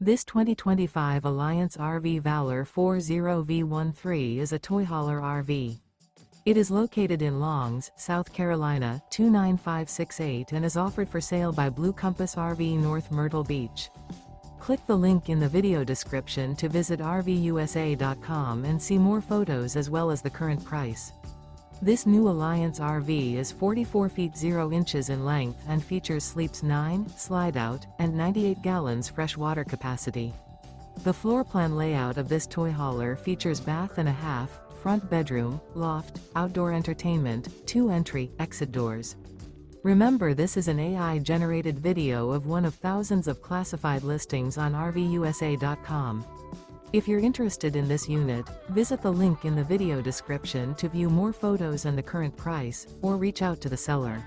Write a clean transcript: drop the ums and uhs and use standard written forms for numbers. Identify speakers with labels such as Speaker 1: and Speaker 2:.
Speaker 1: This 2025 Alliance RV Valor 40V13 is a toy hauler RV. It is located in Longs, South Carolina 29568 and is offered for sale by Blue Compass RV North Myrtle Beach. Click the link in the video description to visit RVUSA.com and see more photos as well as the current price. This new Alliance RV is 44 feet 0 inches in length and features sleeps 9, slide-out, and 98 gallons fresh water capacity. The floor plan layout of this toy hauler features bath and a half, front bedroom, loft, outdoor entertainment, 2 entry/exit doors. Remember, this is an AI-generated video of one of thousands of classified listings on RVUSA.com. If you're interested in this unit, visit the link in the video description to view more photos and the current price, or reach out to the seller.